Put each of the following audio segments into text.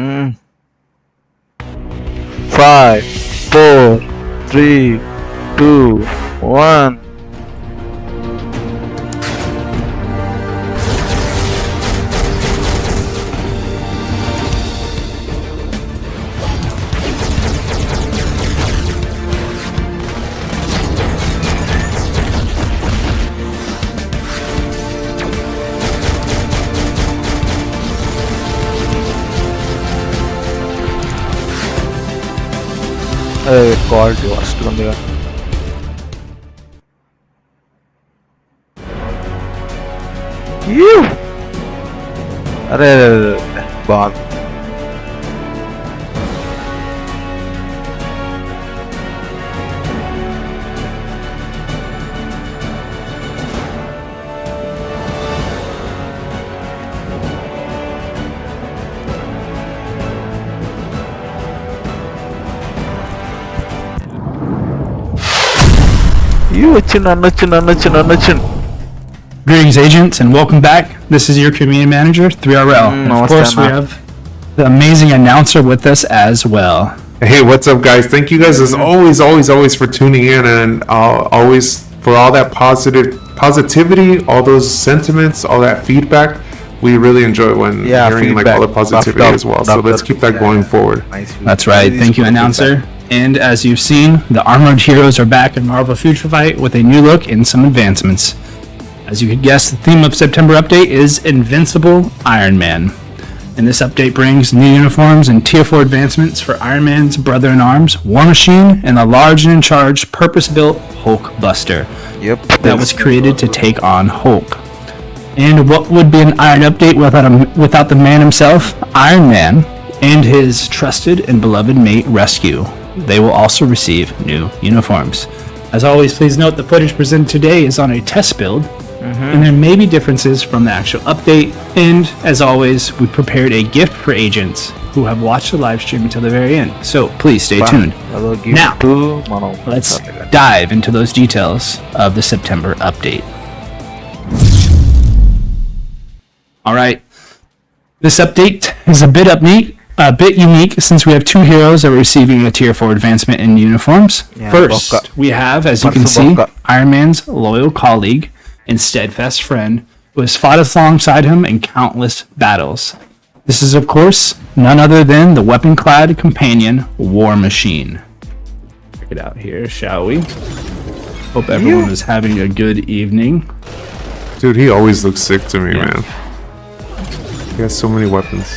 Mm. 5, 4, 3, 2, 1. Quality వస్తుంది ఉందిగా. అరే బాగుంది. Greetings, agents, and welcome back. This is your community manager, 3RL. And of course, we have the amazing announcer with us as well. Hey, what's up, guys? Thank you guys as always for tuning in, and always for all that positivity, all those sentiments, all that feedback. We really enjoy when hearing like all the positivity as well. So let's keep that going forward. That's right. Thank you, announcer. And as you've seen, the armored heroes are back in Marvel Future Fight with a new look and some advancements. As you could guess, the theme of September update is Invincible Iron Man. And this update brings new uniforms and Tier 4 advancements for Iron Man's brother-in-arms, War Machine, and the large and in-charge purpose-built Hulk Buster. That was created to take on Hulk. And what would be an Iron update without the man himself, Iron Man, and his trusted and beloved mate Rescue? They will also receive new uniforms. As always, please note the footage presented today is on a test build, and there may be differences from the actual update. And as always, we prepared a gift for agents who have watched the live stream until the very end. So please stay tuned. Now, let's dive into those details of the September update. Alright, this update is a bit unique since we have two heroes that are receiving a Tier 4 advancement in uniforms. First, we have, as you can see, Iron Man's loyal colleague and steadfast friend who has fought alongside him in countless battles. This is, of course, none other than the weapon-clad companion, War Machine. Check it out here, shall we? Hope everyone is having a good evening. Dude, he always looks sick to me, man. He has so many weapons.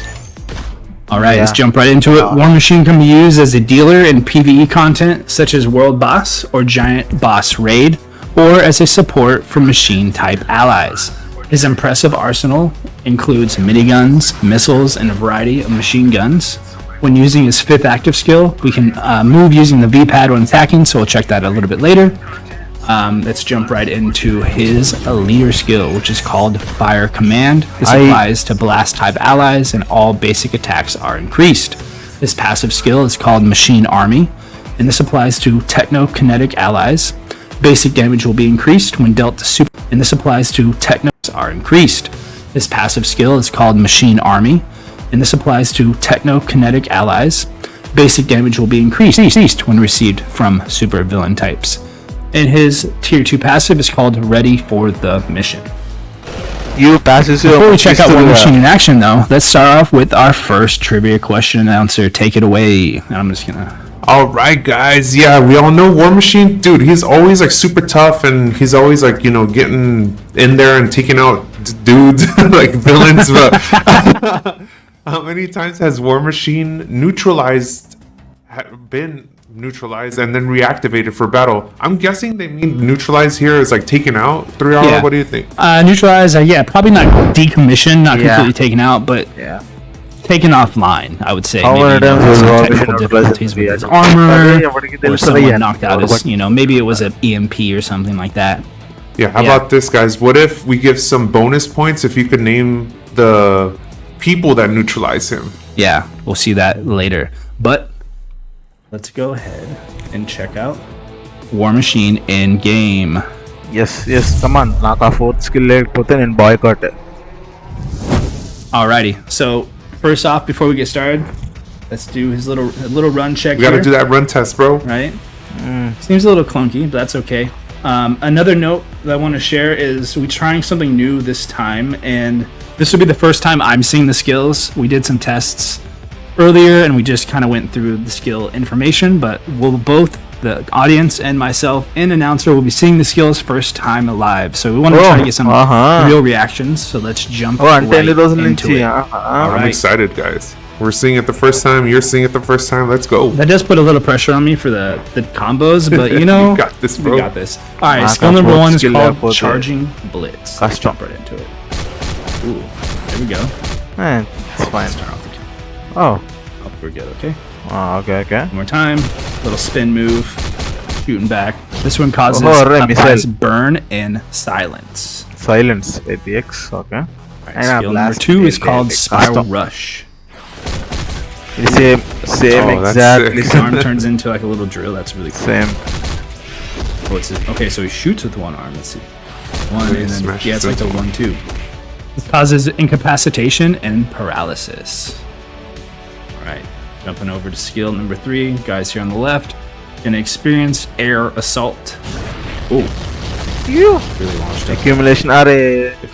Alright, let's jump right into it. War Machine can be used as a dealer in PvE content such as World Boss or Giant Boss Raid, or as a support for machine-type allies. His impressive arsenal includes miniguns, missiles, and a variety of machine guns. When using his 5th active skill, we can move using the V-pad when attacking, so we'll check that a little bit later. Let's jump right into his leader skill, which is called Fire Command. This applies to blast-type allies, and all basic attacks are increased. This passive skill is called Machine Army, and this applies to techno-kinetic allies. Basic damage will be increased when dealt to super, and this applies to technos are increased. This passive skill is called Machine Army, and this applies to techno-kinetic allies. Basic damage will be increased when received from super villain types. And his Tier 2 passive is called Ready for the Mission. Before we check out War Machine in action, though, let's start off with our first trivia question. Announcer, take it away. I'm just gonna... Alright, guys. Yeah, we all know War Machine. Dude, he's always like super tough, and he's always like, you know, getting in there and taking out dudes, like villains. But how many times has War Machine been neutralized and then reactivated for battle? I'm guessing they mean neutralize here is like taken out. 3R, what do you think? Neutralize, probably not decommissioned, not completely taken out, but taken offline, I would say. Maybe, some technical difficulties with his armor, or someone knocked out his, maybe it was an EMP or something like that. Yeah, how about this, guys? What if we give some bonus points if you could name the people that neutralize him? Yeah, we'll see that later. But let's go ahead and check out War Machine in game. Yes, come on. Naka 4th skill lekapothe nen boycott. Alrighty, so first off, before we get started, let's do his little run check. We gotta do that run test, bro. Right? Seems a little clunky, but that's okay. Another note that I want to share is we're trying something new this time, and this will be the first time I'm seeing the skills. We did some tests earlier, and we just kind of went through the skill information, but we'll both, the audience and myself and announcer, will be seeing the skills first time live. So we want to try to get some real reactions. So let's jump right into it. I'm excited, guys. We're seeing it the first time. You're seeing it the first time. Let's go. That does put a little pressure on me for the combos, but you know, we got this, bro. We got this. All right, skill number 1 is called Charging Blitz. Let's jump right into it. Ooh, there we go. Man, it's fine. Start off the kill. Oh, We're good. Okay. okay. One more time. Little spin move. Shooting back. This one causes missile. burn and silence. Silence at the X. Okay. All right, skill number 2 is called Spiral Rush. Same exactly. His arm turns into like a little drill. That's really cool. Same. Okay, so he shoots with one arm. Let's see. One and then it's like the 1-2. This causes incapacitation and paralysis. All right, jumping over to skill number 3. Guys here on the left gonna experience air assault. Oh, really launched up. Accumulation are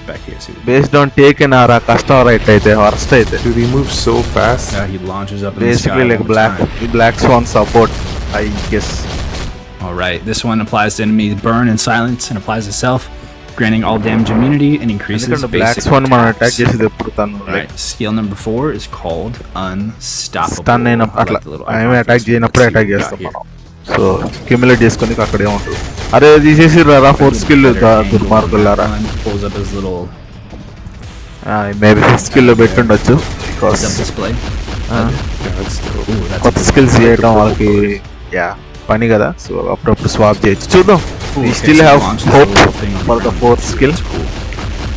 Back here, see. based on taken or custom right worst Dude, he moves so fast. Yeah, he launches up in basically the sky like black swan support, I guess. All right, this one applies to enemies burn and silence and applies itself, granting all damage immunity and increases black basic swan man attacks. attack chesi eppudu tanu All right, skill number 4 is called Unstoppable. stun అయిన అట్లా ఆయన attack చేయనప్పుడు attack చేస్తాం మనం. So cumulate చేసుకొని అక్కడే ఉంటుంది. అరే తీసేసి రా 4th స్కిల్ దుర్మార్గులారా. Pulls up his little maybe 5th skill లో పెట్టుండొచ్చు. heads up display. కొత్త స్కిల్స్ చేయడం వాళ్ళకి పని కదా. సో అప్పుడప్పుడు స్వాప్ చేయొచ్చు. చూద్దాం. We still have hope for the 4th skill.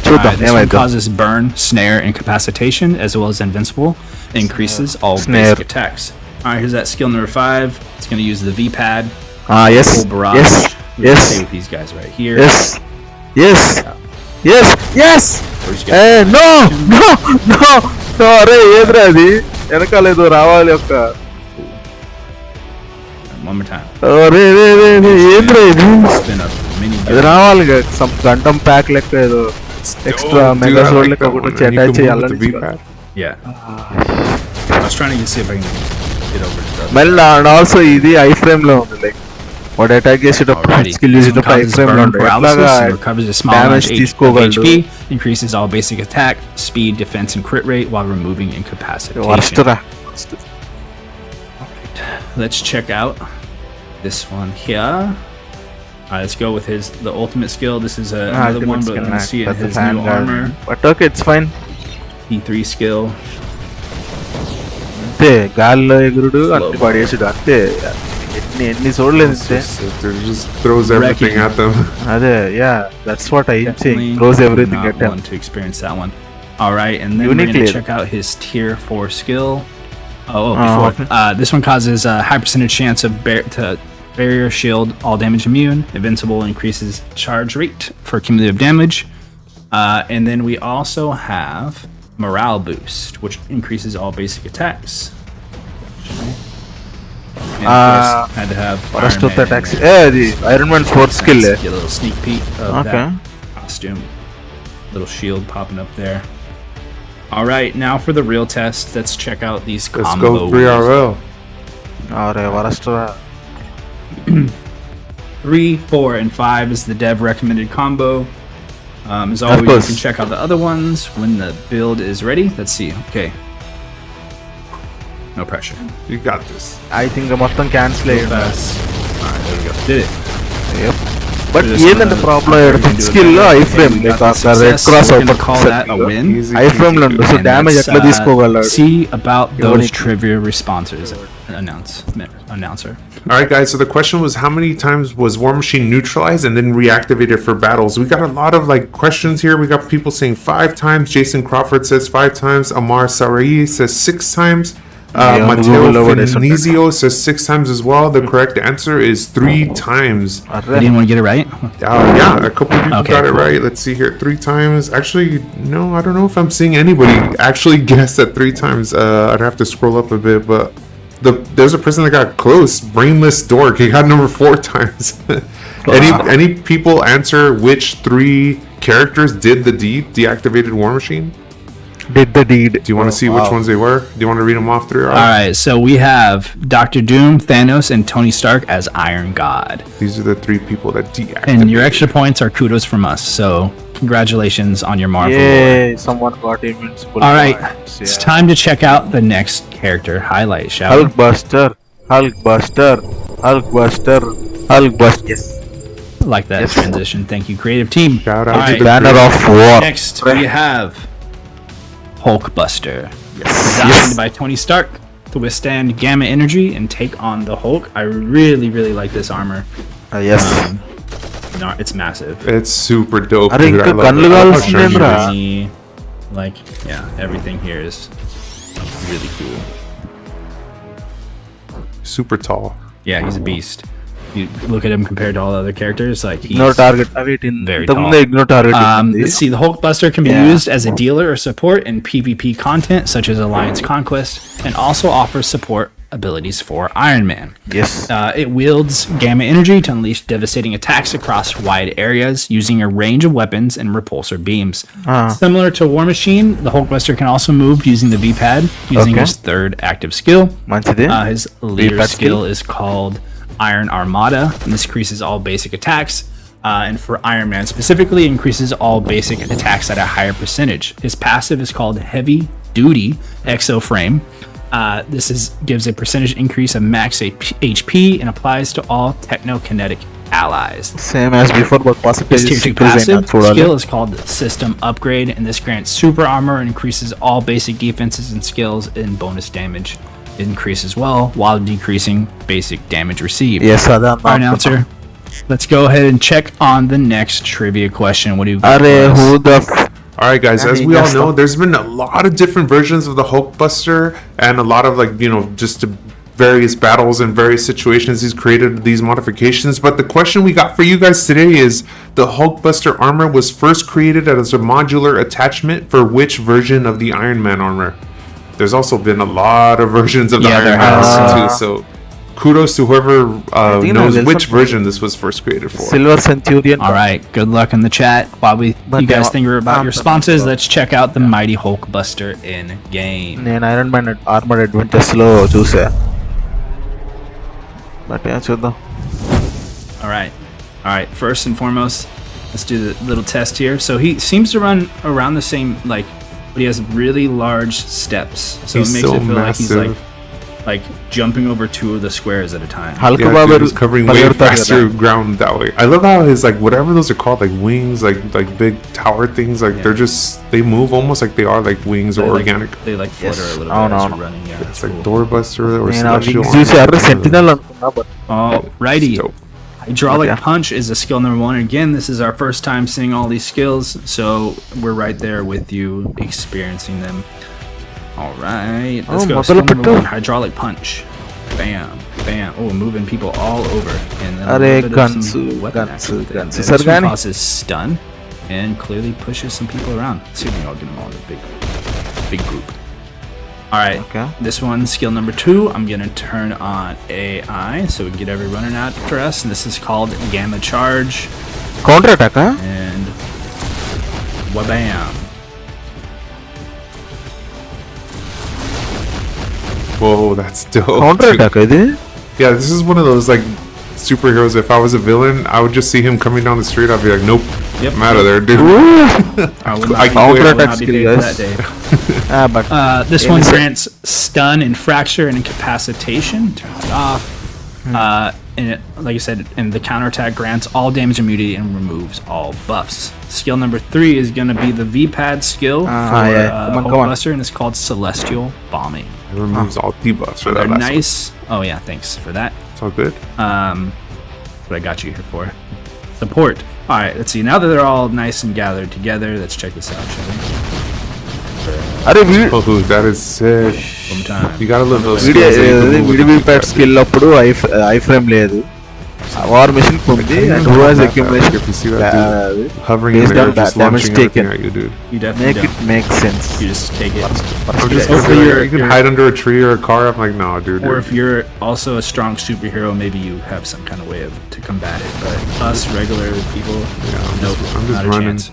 చూద్దాం This one ఏమైందో. causes burn, snare, incapacitation, as well as invincible. Increases all Snare. basic attacks. Alright, here's that skill number 5. It's going to use the V-pad. Yes. Full barrage. Yes. We're gonna stay with these guys right here. Yes. No. అరే ఏదిరా అది వెనకాలేదో రావాలి ఒక. One more time. అరే ఏంద్రా ఇది Spin up mini అది రావాలి సమ్ గంటం ప్యాక్ లెక్క ఏదో ఎక్స్ట్రా మెగా సోడ్ లెక్క ఒకటి వచ్చి అటాచ్ చేయాలని. Yeah. I was trying to see if I can get over to that. మళ్ళీ అండ్ ఆల్సో ఇది ఐ ఫ్రేమ్ లో ఉంది. లైక్ వాడు అటాక్ చేసేటప్పుడు స్కిల్ చేసేటప్పుడు ఐ ఫ్రేమ్ లో ఉంటుంది. ఎట్లాగా recovers a small damage amount of తీసుకోగలడు. HP, increases all basic attack, speed, defense, and crit rate while removing incapacitation. Worst రా. Let's check out this one here. Alright, let's go with the ultimate skill. This is another one, but let's see it, his new armor. But okay, it's fine. T3 skill. అంతే గాల్లో ఎగురుడు అన్ని పడేసుడు అంతే. ఎన్ని చూడలేదు అంతే. Just throws everything at them. అదే that's what I'm saying. Throws everything at them. Want to experience that one. Alright, and then we're going to check out his tier 4 skill. Before this one causes a high percentage chance of barrier, shield, all damage immune, invincible, increases charge rate for cumulative damage, and then we also have morale boost, which increases all basic attacks. And of course, had to have the Ironman 4th skill. Get a little sneak peek of that costume. Little shield popping up there. All right, now for the real test. Let's check out these combos. Let's go 3RL. Alright, 3, 4, and 5 is the dev recommended combo. As always, you can check out the other ones when the build is ready. Let's see. Okay. No pressure. You got this. I think మొత్తం cancel అయ్యింది. Alright, there we go. Did it. Yep. But ఏంటంటే problem skill లో I frame red cross I frame లో ఉంటుంది. So damage ఎట్లా తీసుకోగలడు. See about those trivia responses. Announcer. All right, guys. So the question was, how many times was War Machine neutralized and then reactivated for battles? We got a lot of questions here. We got people saying 5 times. Jason Crawford says 5 times. Amar Sarai says 6 times. Matteo Finizio says 6 times as well. The correct answer is 3 times. Anyone want to get it right? Yeah, a couple of people got it cool. right. Let's see here. 3 times. Actually, no, I don't know if I'm seeing anybody actually guess at 3 times. I'd have to scroll up a bit, but there's a person that got close. Brainless Dork. He got number 4 times. Any people answer which 3 characters did the deed? Deactivated War Machine? Did the deed. Do you want to see which ones they were? Do you want to read them off through? All right, so we have Dr. Doom, Thanos, and Tony Stark as Iron God. These are the 3 people that deactivated. And your extra points are kudos from us. So congratulations on your Marvel. Yay, someone got invincible. All right, points, it's time to check out the next character highlight, shall we? Hulkbuster. Yes. Like that transition. Thank you, creative team. Shout out All to right, the Banner of War. next we have Hulkbuster. Yes. Designed by Tony Stark to withstand gamma energy and take on the Hulk. I really, really like this armor. Yes. It's massive. It's super dope. Are dude. you I love gun it. legal I'll show you Sindra? this. Like, yeah, everything here is really cool. Super tall. Yeah, he's a beast. You look at him compared to all the other characters, like he's Ignore target. Wait, in very the tall. ಮುಂದೆ ignore target. Let's see, the Hulkbuster can be used as a dealer or support in PvP content such as Alliance Conquest, and also offers support abilities for Iron Man. Yes. It wields gamma energy to unleash devastating attacks across wide areas using a range of weapons and repulsor beams. Similar to War Machine, the Hulkbuster can also move using the V-pad, using his 3rd active skill. మంచిది. His leader V-pad skill is called Iron Armada, and this increases all basic attacks. And for Iron Man specifically, increases all basic attacks at a higher percentage. His passive is called Heavy Duty Exo Frame. Gives a percentage increase of max HP and applies to all technokinetic allies. Same as before, but percentage His tier is 2 increasing. passive చూడాలి. skill is called System Upgrade, and this grants super armor and increases all basic defenses and skills and bonus damage increase as well, while decreasing basic damage received. Yes, అదే Our అన్నా. announcer, let's go ahead and check on the next trivia question. What do you got? Arey, for us? who the All right, guys. As I we all guess know, so. there's been a lot of different versions of the Hulkbuster, and a lot of just various battles and various situations he's created these modifications. But the question we got for you guys today is: the Hulkbuster armor was first created as a modular attachment for which version of the Iron Man armor? There's also been a lot of versions of the Yeah, Iron there Man has. armor too. So kudos to whoever think knows there's which something- version this was first created for. Silver Centurion? All right, good luck in the chat. While you guys think about your responses, let's check out the mighty Hulkbuster in game. నేను iron Man armour adventures లో చూసా. But చూద్దాం. All right. First and foremost, let's do the little test here. So he seems to run around the same, but he has really large steps. So He's it makes so it feel like he's massive. like jumping over 2 of the squares at a time. Hulk Yeah, Babu dude, he's covering way faster ground that way. I love how his whatever those are called, wings, like big tower things, they move almost like they are like wings or organic. They flutter Yes. a little Oh, bit no, as no. you're running. Yeah, It's that's like cool. Doorbuster or నేను ఆ Celestial. Wings చూసి అరే sentinel అనుకున్నా but Alrighty. Dope. Hydraulic Okay. punch is a skill number 1. Again, this is our first time seeing all these skills, so we're right there with you experiencing them. All right, let's go. Skill number 1, hydraulic punch. Bam, bam. Oh, moving people all over. And then a Arey, little bit of guns, some weapon guns, action with it. guns. This Sargani. one causes stun and clearly pushes some people around. Let's see if we can all get them all in a big group. All right, Okay. this one, skill number 2, I'm going to turn on AI so we can get every running after us. And this is called Gamma Charge. Counter attack. And wabam. Whoa, that's dope. Counter dude. Attack ఇది. Yeah, this is one of those superheroes. If I was a villain, I would just see him coming down the street. I'd be like, nope, Yep. I'm out of there, dude. Ooh. I would I not, counter I would attack not be skill, paid for guys. that day. But This one grants stun and fracture and incapacitation. Turn it off. And like I said, and the counterattack grants all damage immunity and removes all buffs. Skill number 3 is going to be the V-pad skill for Come on. Hulkbuster, and it's called Celestial Bombing. It removes all debuffs for that. They're last one. nice. Oh yeah, thanks for that. It's all good. That's what I got you here for. Support. All right, let's see. Now that they're all nice and gathered together, let's check this out, shall we? అరే Oh, that is sick. One more time. You gotta live those video skills that you can move with విడివి the pad D-pad, skill అప్పుడు I frame లేదు war machine ఉంది and who has accumulation If you see that dude hovering in based there, on just damage launching taken. everything at you, dude. You definitely make don't. It make sense You just take it. I'm just Or gonna be you're- like, you can you're- hide under a tree or a car. I'm like, nah, dude. Or if you're also a strong superhero, maybe you have some kind of way to combat it. But us regular people, I'm nope, just not a running. chance.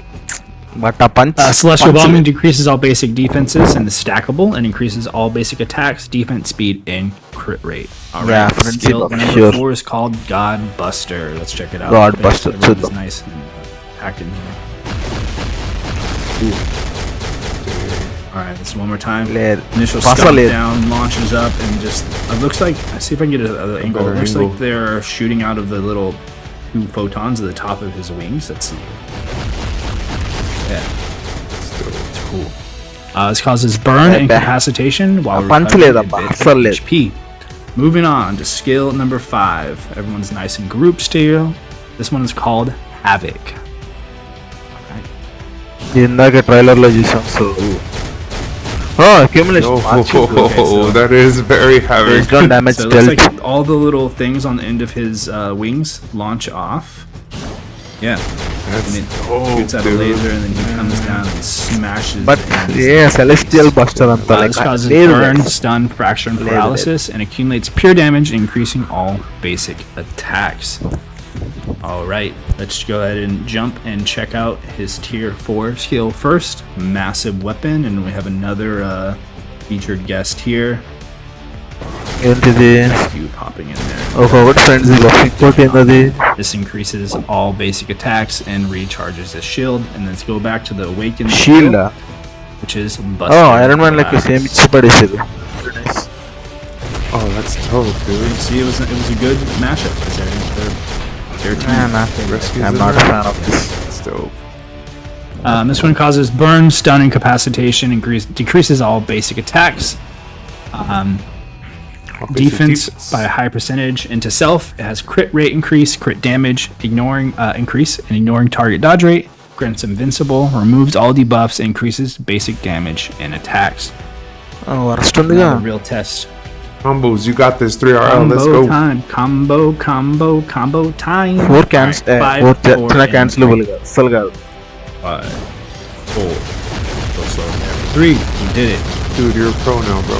But ఆ punch Celestial Bombing decreases all basic defenses and is stackable and increases all basic attacks, defense, speed, and crit rate. All right, Yeah, friendship skill of number sure. 4 is called God Buster. Let's check it out. God Thanks, Buster, everyone is చూద్దాం. nice and packed in here. All right, this one more time. లేదు Initial పాస scout లేదు down, launches up, and just it looks like. I see if I can get an angle. It better looks angle. like they're shooting out of the little 2 photons at the top of his wings. Let's see. Yeah, it's cool. This causes burn and incapacitation while punch recovering లేదా a బా, bit అస్సలు of లేదు. HP. Moving on to skill number 5. Everyone's nice and group still. This one is called Havoc. ఇందాక trailer లో చూసాం so accumulation Oh, that is very heavy. based on damage So it looks dealt like all the little things on the end of his wings launch off. Yeah. That's And it dope, shoots out a dude. laser and then he comes down and smashes but the ends. A celestial buster అంతా This causes లేదు burn, stun, fracture, and paralysis, and accumulates pure damage, increasing all basic attacks. Alright, let's go ahead and jump and check out his tier 4 skill first. Massive weapon, and we have another featured guest here. ఏంటిది You popping in there. ఒక్కొక్కటి friends ఇంకోటి ఏంటది This increases all basic attacks and recharges his shield. And let's go back to the awakened shield skill, which is Buster. Iron man లెక్క same ఇచ్చి పడేసేది Oh, that's dope, dude. See, it was a good matchup because they're team. Rescues I'm in not a there? fan of this. That's dope. This one causes burn, stun, incapacitation, decreases all basic attacks. Defense by a high percentage into self. It has crit rate increase, crit damage, increase, and ignoring target dodge rate. Grants invincible, removes all debuffs, increases basic damage and attacks. Worst ఉందిగా Another real test. Combos, you got this. 3RL, let's Combo go. time. Combo time. 4 cans Alright, 5, 4 4, చిన్న and క్యాన్సిలబుల్ కాదు అస్సలు కాదు 5, 4. Go slow there for 3. You did it. Dude, you're a pro now, bro.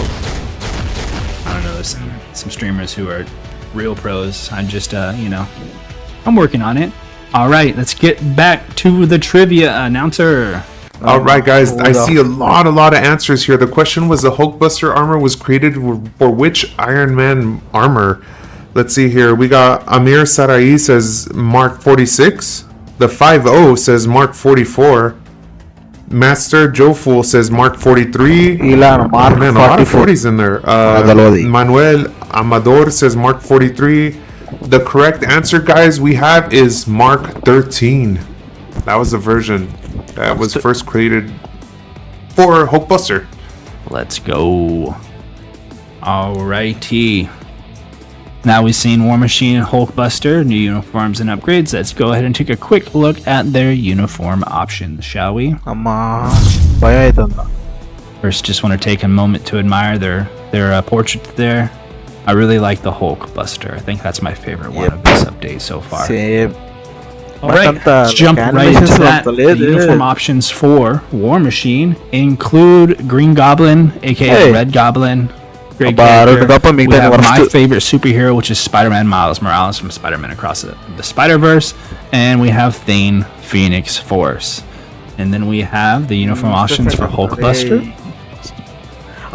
I don't know. There's some streamers who are real pros. I'm just, I'm working on it. All right, let's get back to the trivia announcer. All right, guys. I hold see a lot of answers here. The question was: the Hulkbuster armor was created for which Iron Man armor? Let's see here. We got Amir Sarai says Mark 46. The 5-0 says Mark 44. Master Joe Fool says Mark 43. ఇలా Oh, mark man, a lot of 44 40s in there. Agalodi. Manuel Amador says Mark 43. The correct answer, guys, we have is Mark 13. That was the version that was first created for Hulkbuster. Let's go. Alrighty. Now we've seen War Machine and Hulkbuster, new uniforms and upgrades. Let's go ahead and take a quick look at their uniform options, shall we? అమ్మా భయం అవుతుందా First, just want to take a moment to admire their portrait there. I really like the Hulkbuster. I think that's my favorite one of this update so far. Same All right, let's jump right into that. The uniform options for War Machine include Green Goblin, aka Hey. Red Goblin. Great Abba, character. Red Goblin, We might have be my worst. favorite superhero, which is Spider-Man Miles Morales from Spider-Man Across the Spider-Verse, and we have Thane Phoenix Force. And then we have the uniform options for Hulkbuster.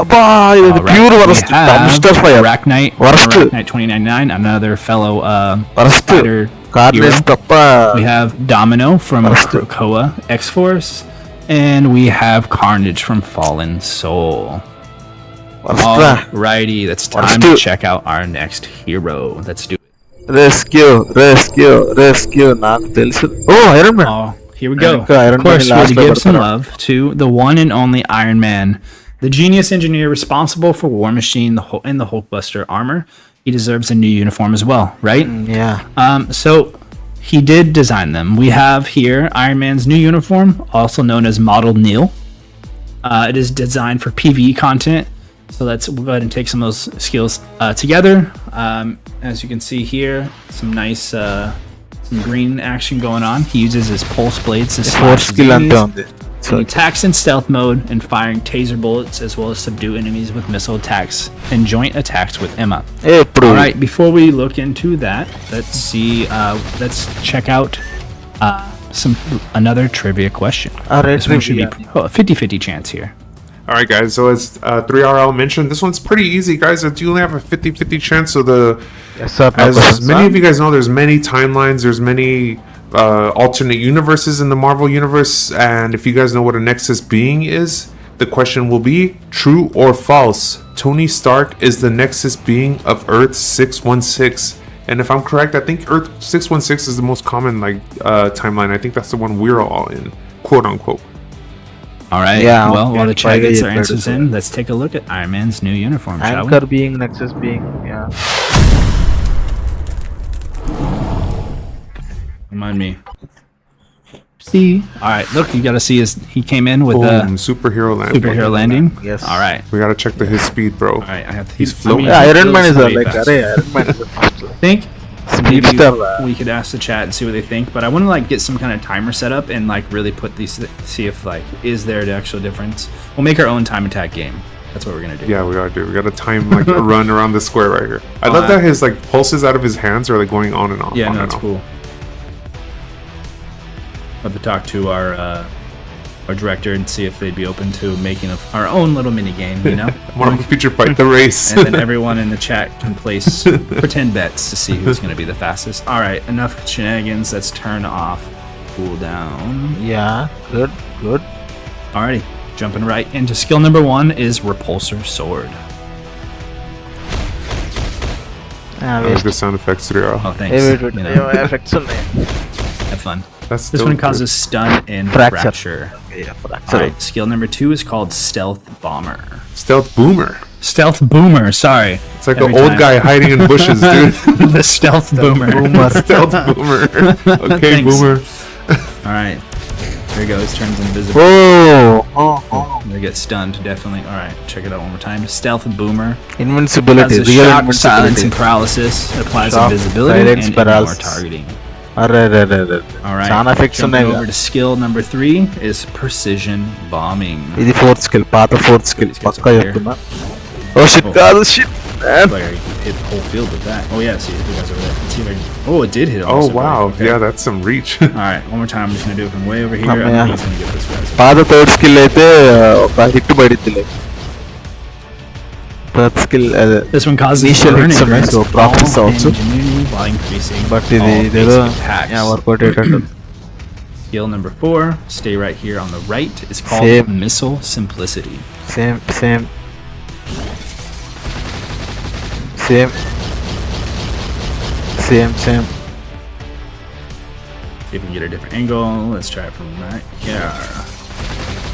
అబ్బా ఇది All right, pure we worst have dumpster fire Arachnite, Worst. Arachnite 2099, another fellow worst spider కార్నెస్ hero. తప్ప We have Domino from Worst. Krakoa X-Force, and we have Carnage from Fallen Soul. Worst Alrighty, it's time Worst. to check out our next hero. Let's do it. Rescue నాకు తెలుసు ఓ Iron Man Oh, here we go. Iron Of course, Man we had last to give some episode. love to the one and only Iron Man, the genius engineer responsible for War Machine and the Hulkbuster armor. He deserves a new uniform as well, right? Yeah So he did design them. We have here Iron Man's new uniform, also known as Model Neil. It is designed for PvE content. So let's go ahead and take some of those skills together. As you can see here, some nice some green action going on. He uses his pulse blades to slash his enemies. He attacks in stealth mode and firing taser bullets, as well as subdue enemies with missile attacks and joint attacks with Emma. All right, before we look into that, let's see. Let's check out another trivia question. This one should be a 50-50 chance here. All right, guys. So as 3RL mentioned, this one's pretty easy, guys. You only have a 50-50 chance. So as many of you guys know, there's many timelines. There's many alternate universes in the Marvel universe, and if you guys know what a Nexus being is, the question will be true or false. Tony Stark is the Nexus being of Earth 616, and if I'm correct, I think Earth 616 is the most common timeline. I think that's the one we're all in, quote unquote. All right. Yeah. Well, while the chat gets their answers in, let's take a look at Iron Man's new uniform. Anchor being, Nexus being, yeah. Remind me. See. All right. Look, you gotta see he came in with a superhero landing. Yes. All right. We gotta check his speed, bro. All right. He's floating. Yeah, Iron Man is like Iron Man is I think maybe we could ask the chat and see what they think, but I want to get some kind of timer set up and really put these, see if is there the actual difference. We'll make our own time attack game. That's what we're gonna do. Yeah, we gotta time a run around the square right here. I love that his pulses out of his hands are going on and on. Yeah, no, that's cool. I'll have to talk to our director and see if they'd be open to making our own little mini game, you know? Marvel Future Fight the race. And then everyone in the chat can place pretend bets to see who's going to be the fastest. All right, enough shenanigans. Let's turn off cool down. Yeah, good. Alrighty, jumping right into skill number 1 is Repulsor Sword. I like the sound effects today. Oh, thanks. Have fun. This one causes stun and fracture. Yeah, Alright, skill number 2 is called Stealth Bomber. Stealth Boomer. Stealth Boomer, sorry. It's like an old guy hiding in bushes, dude. The Stealth Boomer. Stealth Boomer. Okay, Thanks. Boomer. Alright. There he goes, turns invisible. Oh. They get stunned, definitely. Alright, check it out one more time. Stealth Boomer. Invincibility. Has a shock, silence, and paralysis. It applies invisibility and more targeting. Alright, jumping over to skill number 3 is Precision Bombing. This is fourth skill. Fourth skill. Oh shit, shit. Man. I hit the whole field with that. Oh yeah, see the guys over there. Let's see if I can... Oh, it did hit him. Oh wow, okay. Yeah, that's some reach. Alright, one more time. I'm just gonna do it from way over here. I think he's gonna get this guy. Third skill hit badittile. Third skill this one causes initial hits so profits also, while increasing but attacks. Yeah, work. Skill number 4, stay right here on the right, is called Missile Simplicity. Same. See if we can get a different angle. Let's try it from right here.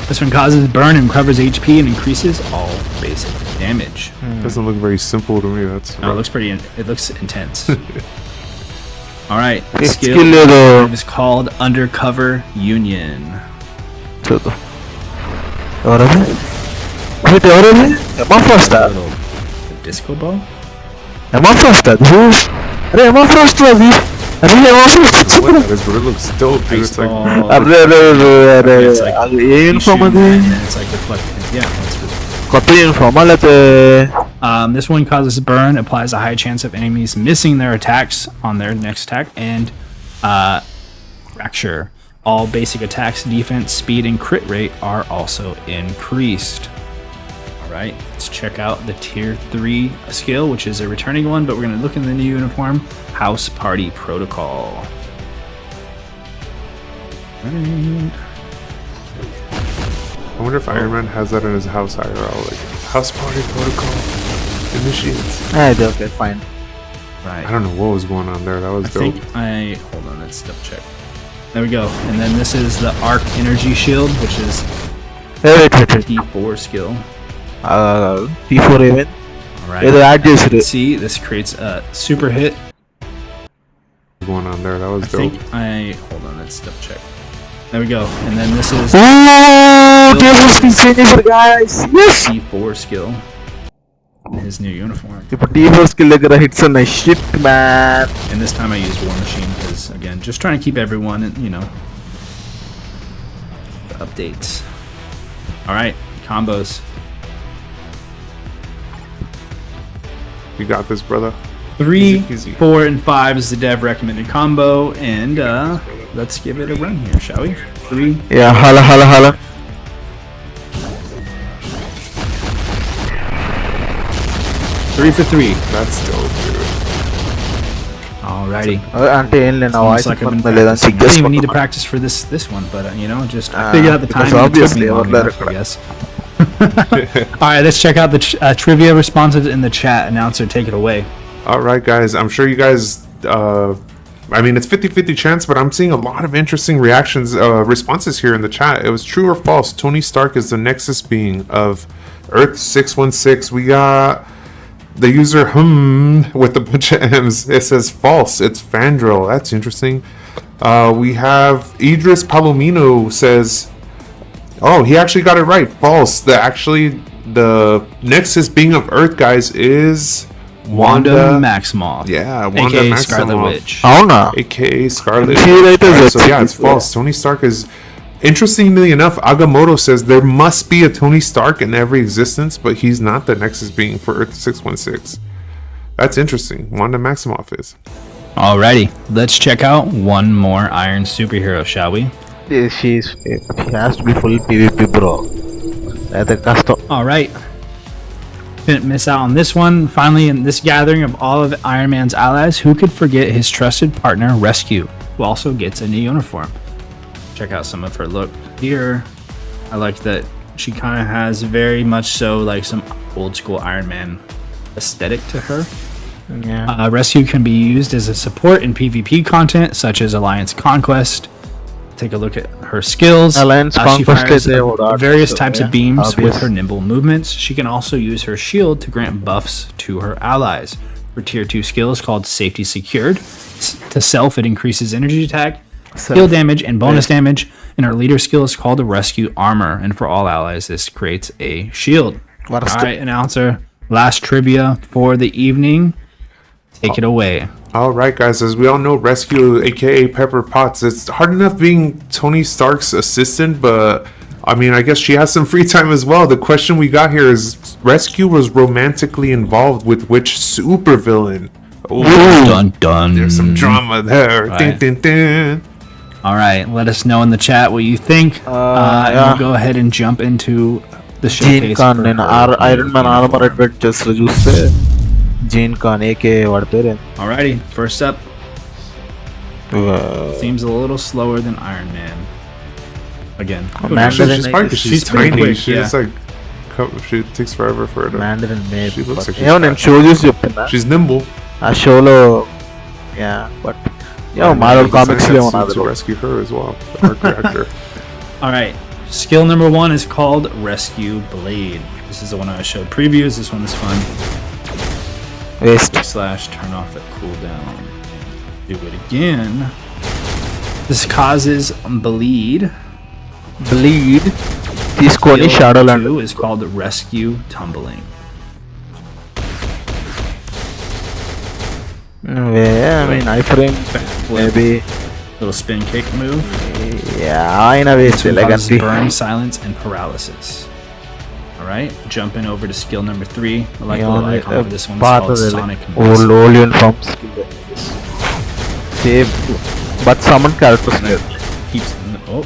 This one causes burn and recovers HP and increases all basic damage. Doesn't look very simple to me. No, it looks pretty. It looks intense. All right, skill is called Undercover Union. Disco ball? What that is, but it looks dope, dude. It's like it's like reflective. Yeah, that's really this one causes burn, applies a high chance of enemies missing their attacks on their next attack, and fracture. All basic attacks, defense, speed, and crit rate are also increased. Alright, let's check out the tier 3 skill, which is a returning one, but we're going to look in the new uniform, House Party Protocol. Right. I wonder if Iron Man has that in his house IRL, like House Party Protocol initiates. Okay, fine. Right. I don't know what was going on there. That was dope. Hold on, let's double check. There we go. And then this is the Arc Energy Shield, which is T4 skill. T4 even. Alright. See, this creates a super hit. Going on there. That was dope. Hold on, let's double check. There we go. And then this is Oh, deadpool skill change చేశారు guys. Yes. C4 skill in his new uniform. ఇప్పుడు deadpool skill దగ్గర hits ఉన్నాయి. Shit man. And this time I used War Machine because, again, just trying to keep everyone, the updates. All right, combos. You got this, brother. 3, Easy. 4, and 5 is the dev recommended combo, and let's give it a run here, shall we? 3. Yeah, hala. 3 for 3. That's dope, dude. Alrighty. అంటే ఏం లేదు నా voice Like I've been లేదని check practicing. I didn't even need to చేసుకుంటున్నా. practice for this one, but just I figured out the because time. It took me obviously, long we're enough, I guess. All right, let's check out the trivia responses in the chat. Announcer, take it away. All right, guys. I'm sure you guys. I mean, it's 50-50 chance, but I'm seeing a lot of interesting responses here in the chat. It was true or false. Tony Stark is the Nexus being of Earth 616. We got the user with a bunch of M's. It says false. It's Fandrel. That's interesting. We have Idris Palomino says, oh, he actually got it right. False. The Nexus being of Earth, guys, is Wanda Maximoff. Yeah, Wanda aka Maximoff. Scarlet Witch. అవునా? AKA Scarlet. She right is Right, so it. yeah, it's false. Tony Stark is. Interestingly enough, Agamotto says there must be a Tony Stark in every existence, but he's not the Nexus being for Earth 616. That's interesting. Wanda Maximoff is. Alrighty, let's check out one more Iron superhero, shall we? She has to be full PvP bro. అయితే కష్టం. Alright. Didn't miss out on this one. Finally, in this gathering of all of Iron Man's allies, who could forget his trusted partner, Rescue, who also gets a new uniform? Check out some of her look here. I like that she kind of has very much so like some old school Iron Man aesthetic to her. Yeah. Rescue can be used as a support in PvP content such as Alliance Conquest. Take a look at her skills. Alliance She Conquest fires is a various so, types yeah, of beams with obvious. her nimble movements. She can also use her shield to grant buffs to her allies. Her tier 2 skill is called Safety Secured. To self, it increases energy attack, heal damage, and bonus damage. And her leader skill is called the Rescue Armor. And for all allies, this creates a shield. What is Alright, announcer. Last trivia for the evening. Take it away. All right, guys. As we all know, Rescue, aka Pepper Potts, it's hard enough being Tony Stark's assistant, but I mean, I guess she has some free time as well. The question we got here is: Rescue was romantically involved with which supervillain? Ooh, Dun dun. there's some drama there. Right. Dun, dun, dun. All right, let us know in the chat what you think. And yeah. we'll go ahead and jump into the Jean showcase. Khan for నేను her Iron Man armour adventures లో చూస్తే gene Khan AK వాడి పేరు Alrighty, first up, seems a little slower than Iron Man. Again, Mandarin She's probably 'cause she's pretty tiny. quick, She's like, she takes forever for her to. Mandarin maybe She looks like she's ఏమో నేను fast. Show చూసి చెప్తున్నా She's nimble. ఆ షోలో yeah but ఏమో Marvel comics లో ఏమో to rescue her as well. The arc reactor. All right, skill number 1 is called Rescue Blade. This is the one I showed previews. This one is fun. Waste / turn off at cooldown. Do it again. This causes bleed. తీసుకొని Skill షాడోలాండ్ 2 is called Rescue Tumbling. I mean I frame maybe Little spin kick move. ఆయన waste This one causes ఎలాగంటే burn, silence, and paralysis. Alright, jumping over to skill number 3. I like the little icon for this one. It's called Sonic Missile. Old uniforms same but summon characters లేదు Keeps. Oh,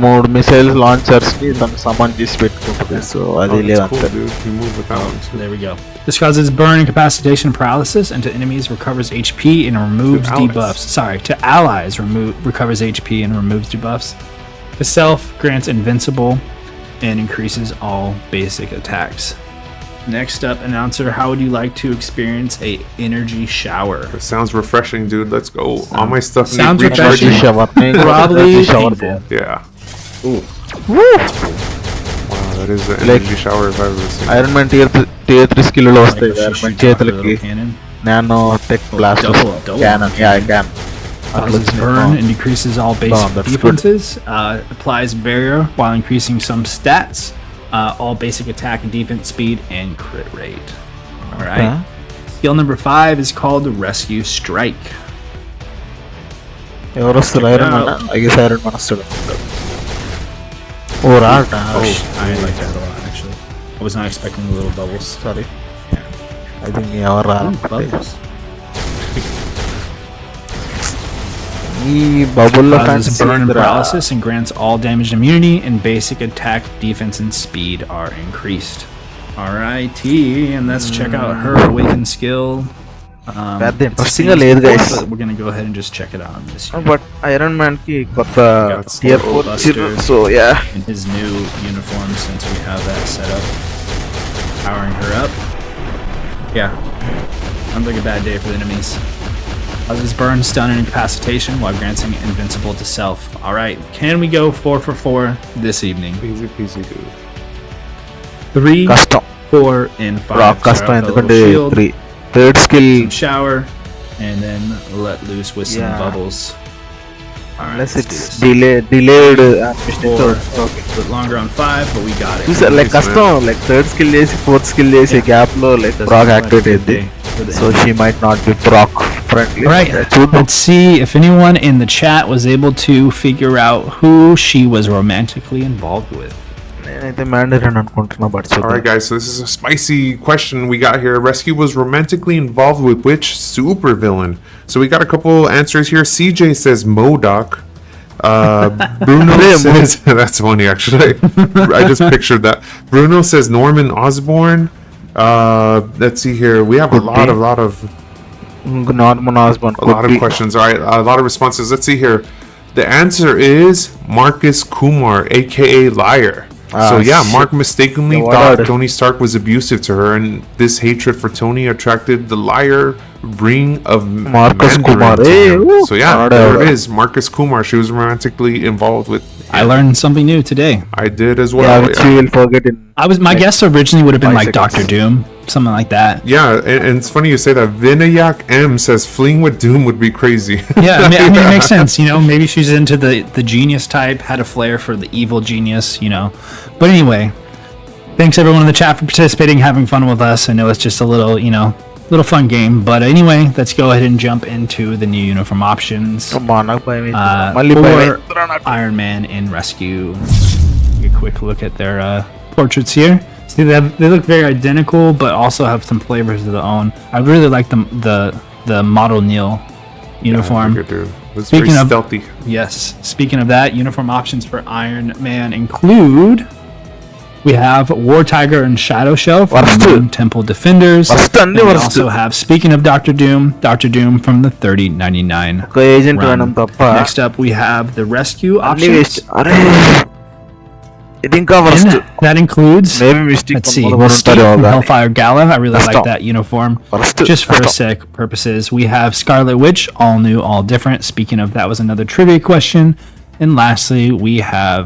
3 missiles launchers ని తను సమన్ చేసి పెట్టుకుంటుంది so అది Oh, లేదు that's cool, అంతే dude. You move with that one too. there we go. This causes burn, incapacitation, and paralysis, and to enemies recovers HP and removes To allies. debuffs. Sorry, to allies recovers HP and removes debuffs. To self grants invincible and increases all basic attacks. Next up, announcer, how would you like to experience a energy shower? It sounds refreshing, dude. Let's go. All my stuff needs Sounds recharging. refreshing. Shower Probably shower painful. Yeah. Ooh. Wow, that is an Like- energy shower if I've ever seen. Iron man tier 3 skill లో Like వస్తాయి she iron man shoots off her చేతులకి little cannon. Nano tech blast double canon yeah can causes burn and decreases all basic defenses. Applies barrier while increasing some stats. All basic attack and defense speed and crit rate. Alright. Skill number 5 is called Rescue Strike. ఎవరు వస్తారు iron man I guess iron man వస్తాడు ఓ రాట I like that a lot actually. I was not expecting the little bubbles. Sorry I think ఎవరు రా Bubbles. ఈ బబుల్లో Causes burn and paralysis and grants all damage and immunity, and basic attack, defense, and speed are increased. Alrighty, and let's check out her awakened skill. పెద్ద It's the interesting same గా లేదు as before, guys but we're gonna go ahead and just check it out on this but Iron Man కి కొత్త Got tier Thor 4 Buster. So yeah in his new uniform, since we have that set up. Powering her up. Yeah, sounds like a bad day for the enemies. Causes burn, stun, and incapacitation while granting invincible to self. Alright, can we go 4 for 4 this evening? Easy peasy, dude. 3, కష్టం 4, and 5. Rock కష్టం Start off with a ఎందుకంటే little shield, 3 third skill some shower, and then let loose with some Yeah. bubbles. Alright, unless let's do it's this. delayed Four. Okay A bit longer on 5, but we got it. చూసా like కష్టం like third skill చేసి fourth skill చేసి gap లో like Doesn't Praak look like activate a good అయింది day for the so she might not be Praak friendly Right. చూద్దాం Let's see if anyone in the chat was able to figure out who she was romantically involved with. నేనైతే మ్యాండరీన్ అనుకుంటున్నా but All right, guys. So this is a spicy question we got here. Rescue was romantically involved with which supervillain? So we got a couple answers here. CJ says MODOK. Bruno says that's funny actually. I just pictured that. Bruno says Norman Osborn. Let's see here. We have a lot of Norman Osborn a lot of questions. All right, a lot of responses. Let's see here. The answer is Marcus Kumar, aka Liar. So yeah, Mark mistakenly Yeah, thought what? Tony Stark was abusive to her, and this hatred for Tony attracted the liar ring of Marcus Mandarin Kumar. to Hey, him. woo. So yeah, Alright, there it alright. is. Marcus Kumar. She was romantically involved with. I learned something new today. I did as well. yeah Yeah, which you will forget in My Like, guess originally would have been 5 like seconds. Doctor Doom, something like that. and it's funny you say that. Vinayak M says fleeing with Doom would be crazy. Yeah, I mean, it makes sense. You know, maybe she's into the genius type, had a flair for the evil genius. You know, but anyway, thanks everyone in the chat for participating, having fun with us. I know it's just a little, little fun game. But anyway, let's go ahead and jump into the new uniform options. అమ్మా నాకు భయం వేస్తుంది. మళ్ళీ భయం For వేస్తుందిరా నాకు. Iron Man and Rescue. Take a quick look at their portraits here. See, they look very identical, but also have some flavors of their own. I really like the model Neil uniform. Yeah, dude. It's Speaking very of- stealthy. Yes. Speaking of that, uniform options for Iron Man include we have War Tiger and Shadow Shell from Worst. the Moon Temple Defenders. Worst And and we worst. also have, speaking of Doctor Doom from the 3099. ఒక agent run. వేయడం తప్ప Next up, we have the Rescue అన్ని options. Waste అరే ఇది ఇంకా worst And that includes, maybe mistake let's see, Mystique from Hellfire Gala. I really like that uniform. Worst. Just for Worst. aesthetic purposes, we have Scarlet Witch, all new, all different. Speaking of, that was another trivia question. And lastly, we have,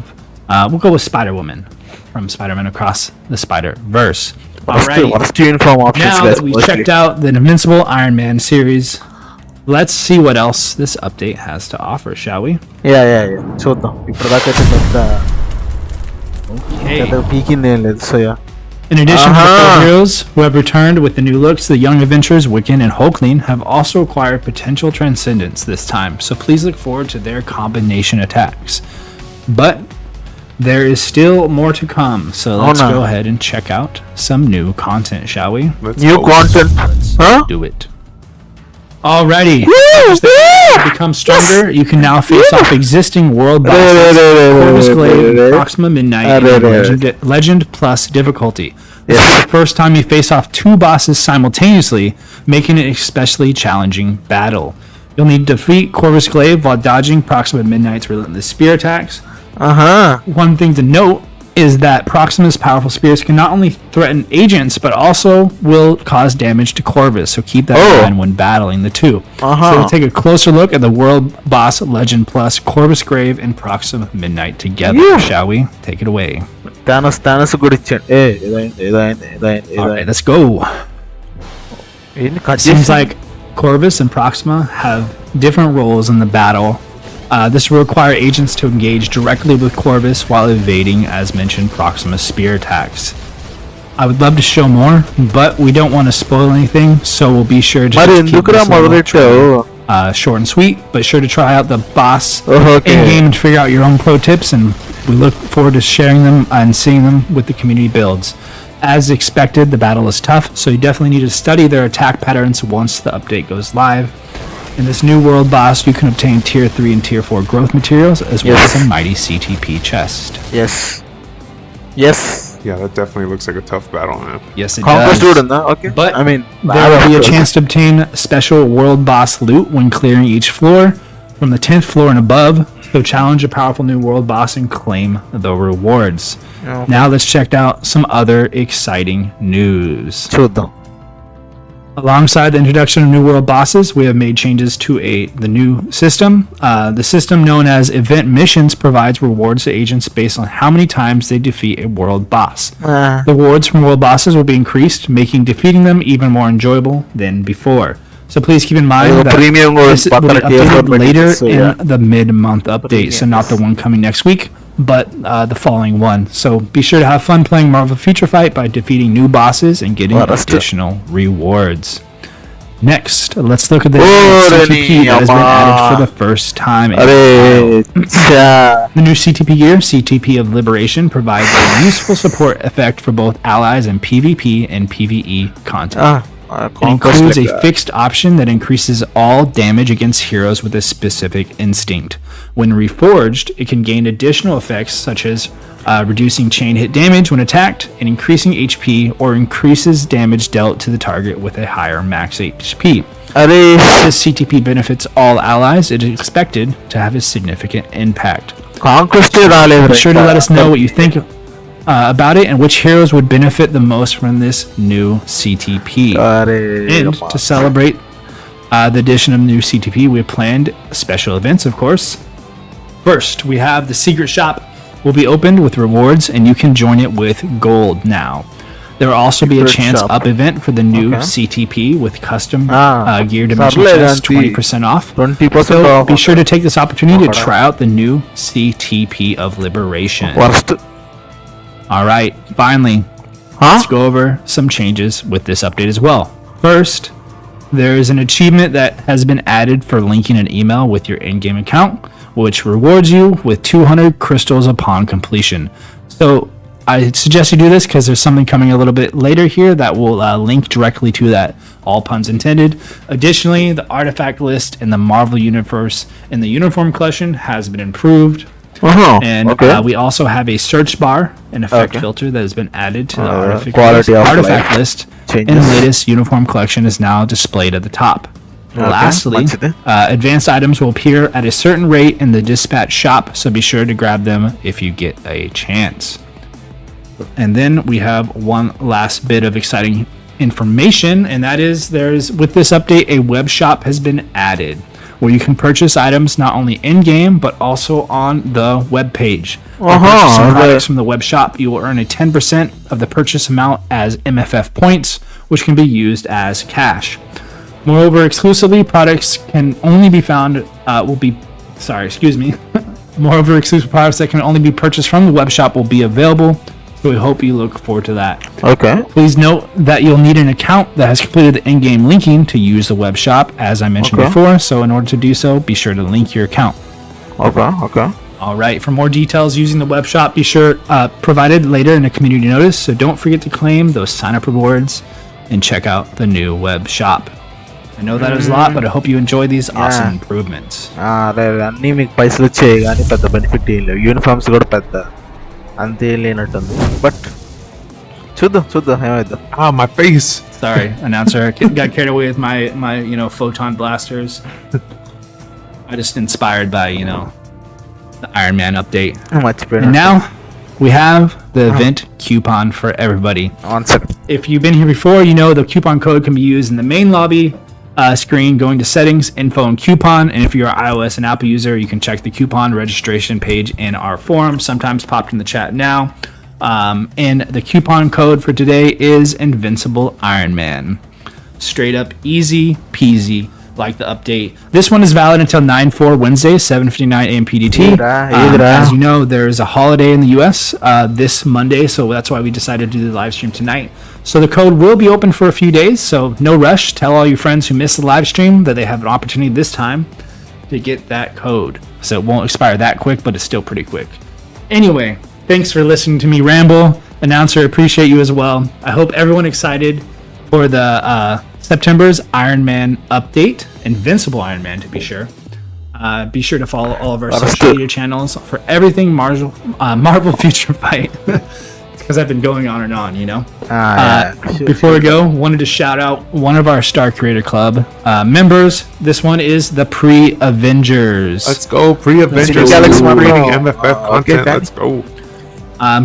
we'll go with Spider-Woman from Spider-Man Across the Spider-Verse. Alrighty. Worst uniform options Now that we've checked out the Invincible Iron Man series, let's see what else this update has to offer, shall we? Yeah చూద్దాం ఇప్పుడు దాకా అయితే Okay. పెద్ద పీకింది ఏం లేదు so yeah In addition to the Uh-huh. four heroes who have returned with the new looks, the young adventurers Wiccan and Hulkling have also acquired potential transcendence this time, so please look forward to their combination attacks. But there is still more to come, so let's no. go ahead and check out some new content, shall we? Let's new go. Content Do it. Alrighty. As the become stronger, you can now face off existing world bosses, Corvus Glaive, Proxima Midnight, and Legend Plus difficulty. This is the first time you face off two bosses simultaneously, making it an especially challenging battle. You'll need to defeat Corvus Glaive while dodging Proxima Midnight's relentless spear attacks. ఆహా One thing to note is that Proxima's powerful spears can not only threaten agents, but also will cause damage to Corvus, so keep that in mind when battling the two. So we'll take a closer look at the World Boss Legend Plus, Corvus Grave, and Proxima Midnight together, shall we? Take it away. తానస్ కూడా ఇచ్చాడు ఏదైంది Alright, let's go. ఏంటి cut Seems like Corvus and Proxima have different roles in the battle. This will require agents to engage directly with Corvus while evading, as mentioned, Proximus spear attacks. I would love to show more, but we don't want to spoil anything, so we'll be sure to just keep this short and sweet, but sure to try out the boss in-game and figure out your own pro tips, and we look forward to sharing them and seeing them with the community builds. As expected, the battle is tough, so you definitely need to study their attack patterns once the update goes live. In this new world boss, you can obtain tier 3 and tier 4 growth materials, as well as a mighty CTP chest. Yes. Yeah, that definitely looks like a tough battle map. Yes, it Conquest does. Okay. But I mean, there will be a chance to obtain special world boss loot when clearing each floor from the 10th floor and above. So challenge a powerful new world boss and claim the rewards. Okay. Now let's check out some other exciting news. Chuddam. Alongside the introduction of new world bosses, we have made changes to the new system. The system known as event missions provides rewards to agents based on how many times they defeat a world boss. The rewards from world bosses will be increased, making defeating them even more enjoyable than before. So please keep in mind that this will be updated later in the mid-month update, so not the one coming next week, but the following one. So be sure to have fun playing Marvel Future Fight by defeating new bosses and getting additional rewards. Next, let's look at the CTP that has been added for the first time. The new CTP gear, CTP of Liberation, provides a useful support effect for both allies in PvP and PvE content. It includes a fixed option that increases all damage against heroes with a specific instinct. When reforged, it can gain additional effects such as reducing chain hit damage when attacked and increasing HP, or increases damage dealt to the target with a higher max HP. This CTP benefits all allies. It is expected to have a significant impact. Be sure to let us know what you think about it and which heroes would benefit the most from this new CTP. And to celebrate the addition of new CTP, we have planned special events, of course. First, we have the secret shop will be opened with rewards, and you can join it with gold now. There will also be a chance up event for the new CTP with custom gear dimension chests, 20% off. So be sure to take this opportunity to try out the new CTP of Liberation. Alright, finally, let's go over some changes with this update as well. First, there is an achievement that has been added for linking an email with your in-game account, which rewards you with 200 crystals upon completion. So I suggest you do this because there's something coming a little bit later here that will link directly to that. All puns intended. Additionally, the artifact list in the Marvel Universe in the Uniform Collection has been improved. And we also have a search bar and effect filter that has been added to the artifact list, and the latest Uniform Collection is now displayed at the top. Lastly, advanced items will appear at a certain rate in the dispatch shop, so be sure to grab them if you get a chance. And then we have one last bit of exciting information, and that is with this update, a web shop has been added where you can purchase items not only in-game but also on the web page. By purchasing products from the web shop, you will earn a 10% of the purchase amount as MFF points, which can be used as cash. Moreover, exclusively products can only be found Moreover, exclusive products that can only be purchased from the web shop will be available. So we hope you look forward to that. Please note that you'll need an account that has completed the in-game linking to use the web shop, as I mentioned before. So in order to do so, be sure to link your account. All right. For more details using the web shop, be sure provided later in a community notice. So don't forget to claim those sign-up rewards and check out the new web shop. I know that is a lot, but I hope you enjoy these awesome improvements. అన్నీ మీకు పైసలు వచ్చాయి కానీ పెద్ద benefit ఏం లేవు. Uniforms కూడా పెద్ద అంతే లేనట్టుంది, బట్ చూద్దాం ఏమైద్దాం. My face. Sorry, announcer. Got carried away with my photon blasters. I just inspired by the Ironman update. And now we have the event coupon for everybody. 1 second. If you've been here before, you know the coupon code can be used in the main lobby screen, going to settings, info, and coupon. And if you're an iOS and Apple user, you can check the coupon registration page in our forum, sometimes popped in the chat now. And the coupon code for today is Invincible Ironman. Straight up easy peasy like the update. This one is valid until 9/4 Wednesday, 7:59 a.m. PDT. As you know, there is a holiday in the US this Monday, so that's why we decided to do the live stream tonight. So the code will be open for a few days, so no rush. Tell all your friends who missed the live stream that they have an opportunity this time to get that code. So it won't expire that quick, but it's still pretty quick. Anyway, thanks for listening to me ramble. Announcer, appreciate you as well. I hope everyone excited for the September's Ironman update, Invincible Ironman to be sure. Be sure to follow all of our social media channels for everything Marvel Future Fight. Because I've been going on and on, you know. Before we go, wanted to shout out one of our Star Creator Club members. This one is the Pre-Avengers. Let's go, Pre-Avengers. Reading MFF content. Let's go.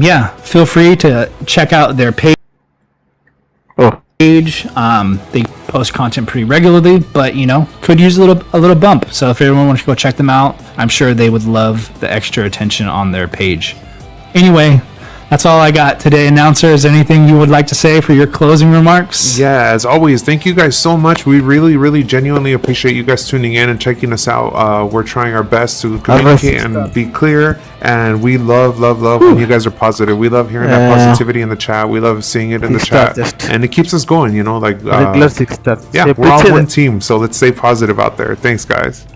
Yeah, feel free to check out their page. They post content pretty regularly, but you know, could use a little bump. So if everyone wants to go check them out, I'm sure they would love the extra attention on their page. Anyway, that's all I got today. Announcer, is there anything you would like to say for your closing remarks? Yeah, as always, thank you guys so much. We really genuinely appreciate you guys tuning in and checking us out. We're trying our best to communicate and be clear, and we love when you guys are positive. We love hearing that positivity in the chat. We love seeing it in the chat, and it keeps us going, you know, like yeah, we're all one team, so let's stay positive out there. Thanks, guys.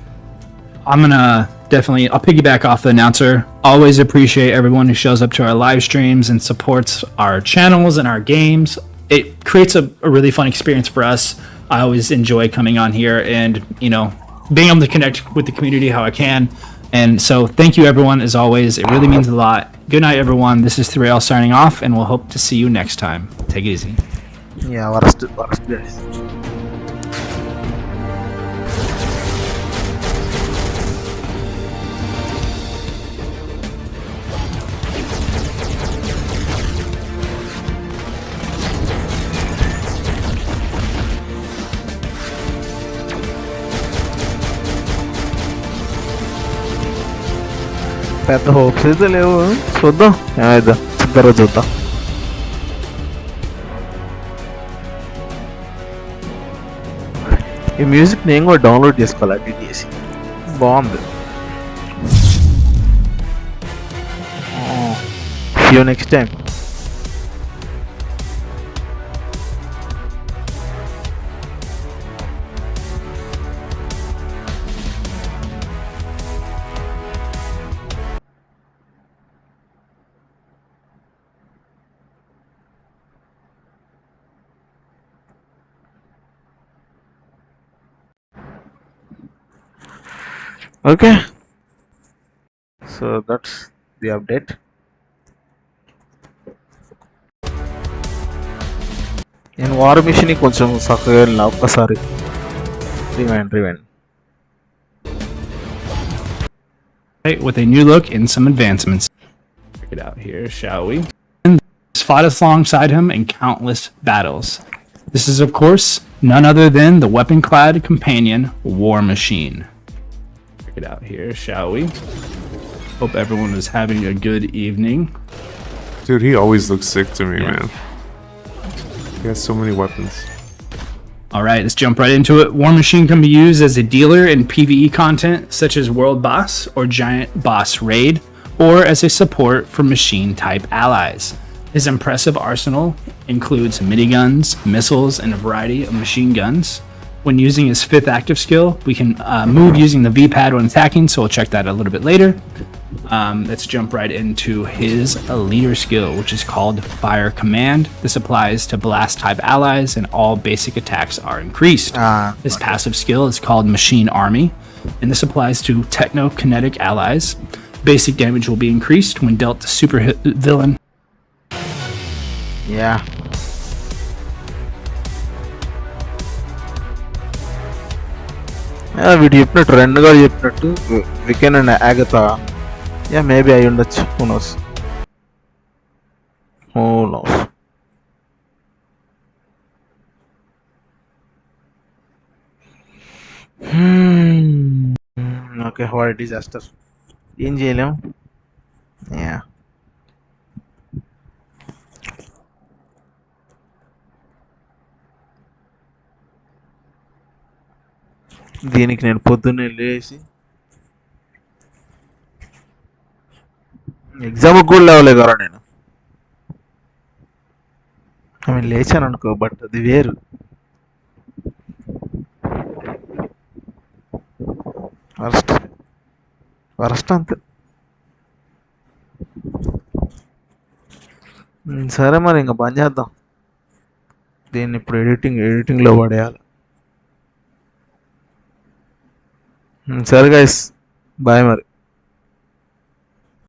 I'm gonna I'll piggyback off the announcer. Always appreciate everyone who shows up to our live streams and supports our channels and our games. It creates a really fun experience for us. I always enjoy coming on here and, you know, being able to connect with the community how I can. And so thank you everyone, as always. It really means a lot. Good night everyone. This is 3L signing off, and we'll hope to see you next time. Take it easy. Yeah, worst guys. పెద్ద hopes అయితే లేవు, చూద్దాం ఏమైద్దాం, తర్వాత చూద్దాం. ఈ music నేను కూడా download చేసుకోవాలి, ఎడిట్ చేసి. బాగుంది. See you next time. Okay, so that's the update. నేను వార్ మిషన్ కొంచెం చక్కగా వెళ్ళిన ఒక్కసారి rewind with a new look and some advancements. Check it out here, shall we? And fought alongside him in countless battles. This is, of course, none other than the weapon-clad companion War Machine. Check it out here, shall we? Hope everyone is having a good evening. Dude, he always looks sick to me, man. He has so many weapons. Alright, let's jump right into it. War Machine can be used as a dealer in PvE content such as World Boss or Giant Boss Raid, or as a support for machine-type allies. His impressive arsenal includes miniguns, missiles, and a variety of machine guns. When using his 5th active skill, we can move using the V-pad when attacking, so we'll check that a little bit later. Let's jump right into his leader skill, which is called Fire Command. This applies to blast-type allies, and all basic attacks are increased. His passive skill is called Machine Army, and this applies to techno-kinetic allies. Basic damage will be increased when dealt to super villain. Yeah. వీడు చెప్పినట్టు రెండుగా చెప్పినట్టు వికెన్ and ఆగతా. Yeah maybe అయి ఉండొచ్చు. Who knows. Okay, what disaster. ఏం చేయలేం. Yeah దీనికి నేను పొద్దున్నే లేచి ఎగ్జామ్కి కూడా లేవలేదు కదా నేను. లేచాను అనుకో, బట్ అది వేరు. వరస్ట్ వరస్ట్ అంతే. సరే మరి ఇంకా పని చేద్దాం. దీన్ని ఇప్పుడు ఎడిటింగ్లో పడేయాలి. సరే గైస్, బాయ్ మరి.